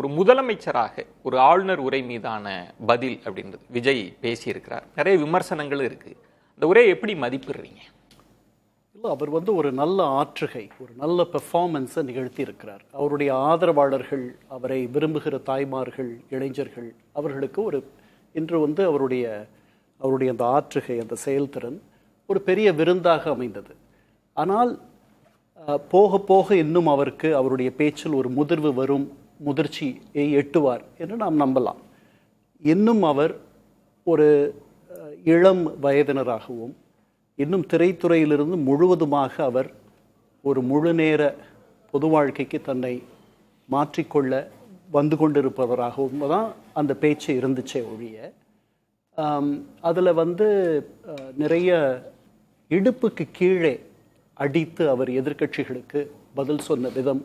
ஒரு முதலமைச்சராக ஒரு ஆளுநர் உரை மீதான பதில் அப்படின்றது விஜய் பேசியிருக்கிறார். நிறைய விமர்சனங்களும் இருக்கு. அந்த உரையை எப்படி மதிப்பிடுறீங்க? இல்லை, அவர் ஒரு நல்ல ஆற்றுகை, ஒரு நல்ல பெர்ஃபார்மன்ஸை நிகழ்த்தி இருக்கிறார். அவருடைய ஆதரவாளர்கள், அவரை விரும்புகிற தாய்மார்கள், இளைஞர்கள், அவர்களுக்கு இன்று அவருடைய அந்த ஆற்றுகை, அந்த செயல்திறன் ஒரு பெரிய விருந்தாக அமைந்தது. ஆனால் போக போக இன்னும் அவருடைய பேச்சில் ஒரு முதிர்வு வரும், முதிர்ச்சியை எட்டுவார் என்று நாம் நம்பலாம். இன்னும் அவர் ஒரு இளம் வயதினராகவும் இன்னும் திரைத்துறையிலிருந்து முழுவதுமாக அவர் ஒரு முழு நேர பொது வாழ்க்கைக்கு தன்னை மாற்றிக்கொள்ள வந்து கொண்டிருப்பவராகவும் தான் அந்த பேச்சு இருந்துச்சே ஒழிய, அதில் நிறைய இடுப்புக்கு கீழே அடித்து அவர் எதிர்க்கட்சிகளுக்கு பதில் சொன்ன விதம்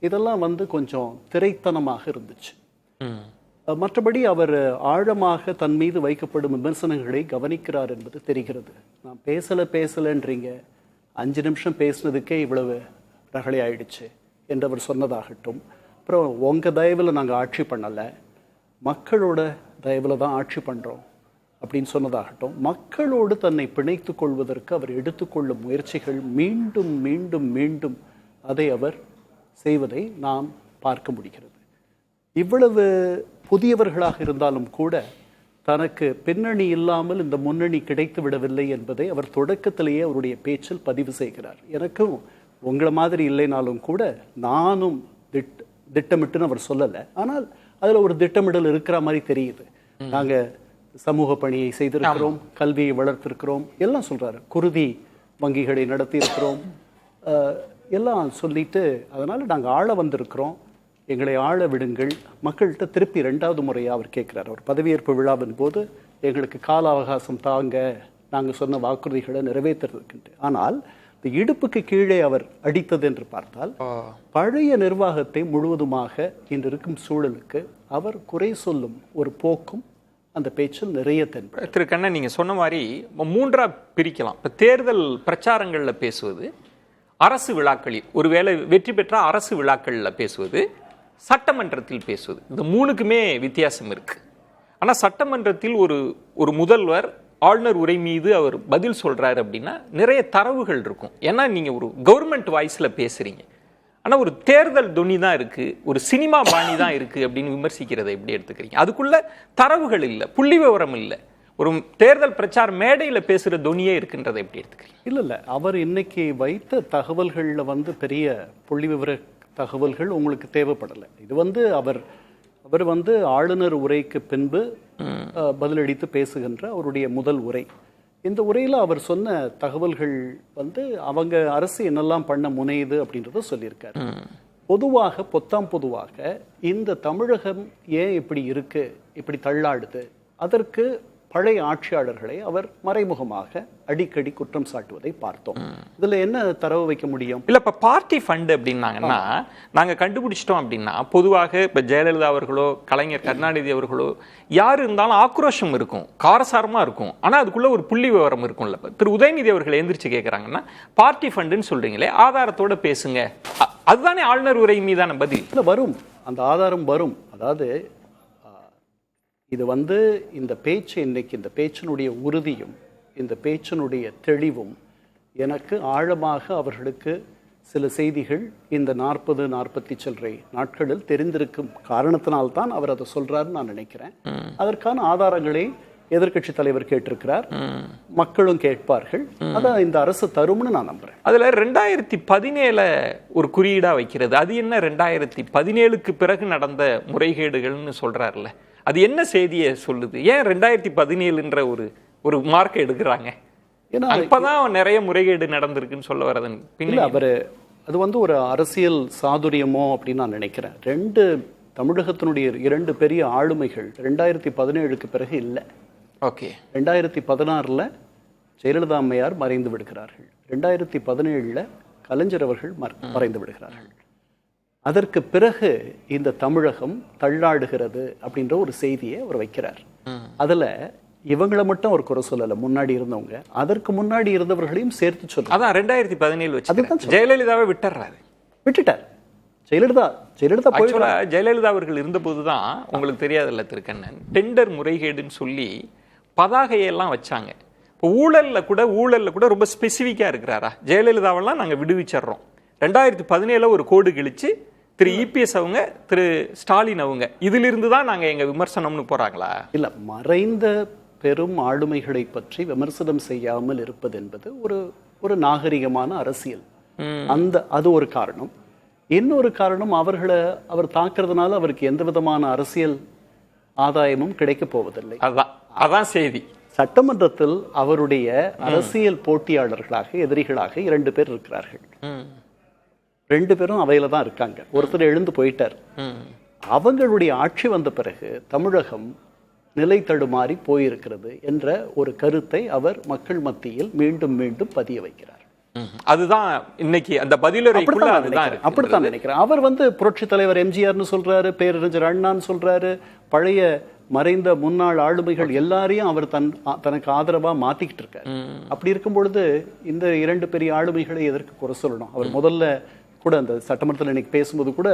இதெல்லாம் கொஞ்சம் திரைத்தனமாக இருந்துச்சு. மற்றபடி அவர் ஆழமாக தன் மீது வைக்கப்படும் விமர்சனங்களை கவனிக்கிறார் என்பது தெரிகிறது. நான் பேசலைன்றீங்க, 5 நிமிஷம் பேசினதுக்கே இவ்வளவு ரகளை ஆயிடுச்சு என்று அவர் சொன்னதாகட்டும், அப்புறம் உங்கள் தயவில் நாங்கள் ஆட்சி பண்ணலை, மக்களோட தயவில் தான் ஆட்சி பண்ணுறோம் அப்படின்னு சொன்னதாகட்டும், மக்களோடு தன்னை பிணைத்து கொள்வதற்கு அவர் எடுத்துக்கொள்ளும் முயற்சிகள் மீண்டும் மீண்டும் மீண்டும் அதை அவர் செய்வதை நாம் பார்க்க முடிகிறது. இவ்வளவு புதியவர்களாக இருந்தாலும் கூட தனக்கு பின்னணி இல்லாமல் இந்த முன்னணி கிடைத்து விடவில்லை என்பதை அவர் தொடக்கத்திலேயே அவருடைய பேச்சில் பதிவு செய்கிறார். எனக்கும் உங்களை மாதிரி இல்லைனாலும் கூட நானும் திட்டமிட்டுன்னு அவர் சொல்லலை, ஆனால் அதில் ஒரு திட்டமிடல் இருக்கிற மாதிரி தெரியுது. நாங்கள் சமூக பணியை செய்திருக்கிறோம், கல்வியை வளர்த்திருக்கிறோம், எல்லாம் சொல்கிறாரு, குருதி வங்கிகளை நடத்தியிருக்கிறோம், எல்லாம் சொல்லிட்டு அதனால் நாங்கள் ஆள வந்திருக்கிறோம், எங்களை ஆள விடுங்கள், மக்கள்கிட்ட திருப்பி 2வது முறையாக அவர் கேட்குறார். அவர் பதவியேற்பு விழாவின் போது எங்களுக்கு கால அவகாசம் தாங்க, நாங்கள் சொன்ன வாக்குறுதிகளை நிறைவேற்றுறதுக்குன்ட்டு. ஆனால் இந்த இடுப்புக்கு கீழே அவர் அடித்தது என்று பார்த்தால் பழைய நிர்வாகத்தை முழுவதுமாக இன்று இருக்கும் சூழலுக்கு அவர் குறை சொல்லும் ஒரு போக்கும் அந்த பேச்சில் நிறைய தென்படும். திரு கண்ணன், நீங்கள் சொன்ன மாதிரி 3ஆக பிரிக்கலாம். இப்போ தேர்தல் பிரச்சாரங்களில் பேசுவது, அரசு விழாக்களில் ஒருவேளை வெற்றி பெற்ற அரசு விழாக்களில் பேசுவது, சட்டமன்றத்தில் பேசுவது, இந்த 3க்குமே வித்தியாசம் இருக்கு. ஆனால் சட்டமன்றத்தில் ஒரு முதல்வர் ஆளுநர் உரை மீது அவர் பதில் சொல்றாரு அப்படின்னா நிறைய தரவுகள் இருக்கும். ஏன்னா நீங்க ஒரு கவர்மெண்ட் வாய்ஸ்ல பேசுறீங்க, ஆனால் ஒரு தேர்தல் தொனி தான் இருக்கு, ஒரு சினிமா பாணி தான் இருக்கு அப்படின்னு விமர்சிக்கிறதை எப்படி எடுத்துக்கிறீங்க? அதுக்குள்ள தரவுகள் இல்லை, புள்ளி விவரம் இல்லை, ஒரு தேர்தல் பிரச்சார மேடையில் பேசுகிற தொனியே இருக்குன்றதை எப்படி எடுத்துக்கிறீங்க? இல்லை, அவர் இன்னைக்கு வைத்த தகவல்களில் பெரிய புள்ளி விவர தகவல்கள் உங்களுக்கு தேவைப்படலை. இது அவர் ஆளுநர் உரைக்கு பின்பு பதிலளித்து பேசுகின்ற அவருடைய முதல் உரை. இந்த உரையில் அவர் சொன்ன தகவல்கள் அவங்க அரசு என்னெல்லாம் பண்ண முனையுது அப்படின்றத சொல்லியிருக்காரு. பொதுவாக இந்த தமிழகம் ஏன் இப்படி இருக்கு, இப்படி தள்ளாடுது, அதற்கு பழைய ஆட்சியாளர்களை அவர் மறைமுகமாக அடிக்கடி குற்றம் சாட்டுவதை பார்த்தோம். இதுல என்ன தரவு வைக்க முடியும்? இல்ல, இப்ப பார்ட்டி ஃபண்ட் அப்படின்னாங்கன்னா நாங்க கண்டுபிடிச்சிட்டோம் அப்படின்னா, பொதுவாக இப்ப ஜெயலலிதா அவர்களோ கலைஞர் கருணாநிதி அவர்களோ யாரு இருந்தாலும் ஆக்ரோஷம் இருக்கும், காரசாரமா இருக்கும், ஆனா அதுக்குள்ள ஒரு புள்ளி விவரம் இருக்கும்ல. திரு உதயநிதி அவர்கள் எந்திரிச்சு கேட்கறாங்கன்னா பார்ட்டி ஃபண்டுன்னு சொல்றீங்களே, ஆதாரத்தோட பேசுங்க, அதுதானே ஆளுநர் உரை மீதான பதில். இல்ல, வரும், அந்த ஆதாரம் வரும். அதாவது இது இந்த பேச்சு, இன்னைக்கு இந்த பேச்சினுடைய உறுதியும் இந்த பேச்சினுடைய தெளிவும் எனக்கு ஆழமாக அவர்களுக்கு சில செய்திகள் இந்த 40 சில்லறை நாட்களில் தெரிந்திருக்கும் காரணத்தினால்தான் அவர் அதை சொல்றாருன்னு நான் நினைக்கிறேன். அதற்கான ஆதாரங்களை எதிர்க்கட்சி தலைவர் கேட்டிருக்கிறார், மக்களும் கேட்பார்கள், அதான் இந்த அரசு தரும்னு நான் நம்புறேன். அதுல 2017 ஒரு குறியீடா வைக்கிறது, அது என்ன 2017க்கு பிறகு நடந்த முறைகேடுகள்னு சொல்றாருல்ல, அது என்ன செய்தியை சொல்லுது? ஏன் 2017ன்ற ஒரு மார்க்கை எடுக்கிறாங்க? ஏன்னா இப்பதான் நிறைய முறைகேடு நடந்திருக்குன்னு சொல்ல வரதன் பின்ன அது ஒரு அரசியல் சாதுரியமோ அப்படின்னு நான் நினைக்கிறேன். தமிழகத்தினுடைய 2 பெரிய ஆளுமைகள் 2017க்கு பிறகு இல்லை. ஓகே, 2016 ஜெயலலிதா அம்மையார் மறைந்து விடுகிறார்கள், 2017 கலைஞர் அவர்கள் மறைந்து விடுகிறார்கள். அதற்கு பிறகு இந்த தமிழகம் தள்ளாடுகிறது அப்படின்ற ஒரு செய்தியை அவர் வைக்கிறார். அதுல இவங்களை மட்டும் ஒரு குறை சொல்லல, முன்னாடி இருந்தவங்க, அதற்கு முன்னாடி இருந்தவர்களையும் சேர்த்து சொல்ல. அதான் 2017 வச்சு ஜெயலலிதாவை விட்டுட்டார். ஜெயலலிதா போயிடுறாங்க. ஆக்சுவலா ஜெயலலிதா அவர்கள் இருந்தபோது தான் உங்களுக்கு தெரியாதுல்ல திருக்கண்ணன், டெண்டர் முறைகேடுன்னு சொல்லி பதாகையெல்லாம் வச்சாங்க. இப்போ ஊழல்ல கூட ரொம்ப ஸ்பெசிஃபிக்கா இருக்கிறாரா? ஜெயலலிதாவெல்லாம் நாங்க விடுவிச்சிடுறோம், 2017 ஒரு கோடு கிழிச்சு திரு இபிஎஸ் அவங்க, திரு ஸ்டாலின் அவங்க, இதிலிருந்து தான் நாங்க எங்க விமர்சனம்னு போறாங்களா? இல்ல, மறைந்த பெரும் ஆளுமைகளை பற்றி விமர்சனம் செய்யாமல் இருப்பது என்பது ஒரு நாகரிகமான அரசியல். அது ஒரு காரணம். இன்னொரு காரணம், அவர் தாக்குறதுனால அவருக்கு எந்த விதமான அரசியல் ஆதாயமும் கிடைக்க போவதில்லை. அதான் செய்தி. சட்டமன்றத்தில் அவருடைய அரசியல் போட்டியாளர்களாக, எதிரிகளாக 2 பேர் இருக்கிறார்கள். 2 பேரும் அவையில தான் இருக்காங்க. ஒருத்தர் எழுந்து போயிட்டார். அவங்களுடைய ஆட்சி வந்த பிறகு தமிழகம் நிலை தடுமாறி போயிருக்கிறது என்ற ஒரு கருத்தை அவர் மக்கள் மத்தியில் மீண்டும் மீண்டும் பதிய வைக்கிறார். அதுதான் இன்னைக்கு அந்த பதிலுரைக்குள்ள அப்படித்தான் நினைக்கிறேன். அவர் புரட்சி தலைவர் எம்ஜிஆர்னு சொல்றாரு, பேரறிஞர் அண்ணான்னு சொல்றாரு, பழைய மறைந்த முன்னாள் ஆளுமைகள் எல்லாரையும் அவர் தனக்கு ஆதரவா மாத்திக்கிட்டு இருக்காரு. அப்படி இருக்கும் பொழுது இந்த 2 பெரிய ஆளுமைகளை எதற்கு குறை சொல்லணும்? அவர் முதல்ல கூட அந்த சட்டமன்றத்தில் இன்னைக்கு பேசும்போது கூட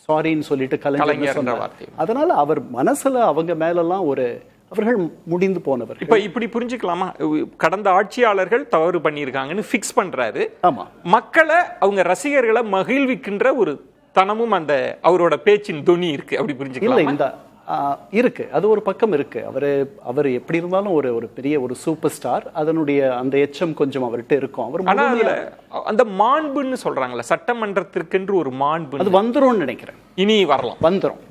சாரின்னு சொல்லிட்டு கலைஞர் சொன்னார். அதனால அவர் மனசுல அவங்க மேலெல்லாம் அவர்கள் முடிந்து போனவர். இப்ப இப்படி புரிஞ்சுக்கலாமா? கடந்த ஆட்சியாளர்கள் தவறு பண்ணியிருக்காங்கன்னு ஃபிக்ஸ் பண்றாரு. ஆமா, மக்களை, அவங்க ரசிகர்களை மகிழ்விக்கின்ற ஒரு தனமும் அந்த அவரோட பேச்சின் துணி இருக்கு, அப்படி புரிஞ்சுக்கலாம். இந்த இருக்கு, அது ஒரு பக்கம் இருக்கு. அவர் எப்படி இருந்தாலும் ஒரு பெரிய ஒரு சூப்பர் ஸ்டார், அதனுடைய அந்த எச்சம் கொஞ்சம் அவர்கிட்ட இருக்கும். அவர் அந்த மாண்புன்னு சொல்றாங்கல்ல, சட்டமன்றத்திற்கென்று ஒரு மாண்பு, அது வந்துரும் நினைக்கிறேன். இனி வரலாம், வந்துரும்.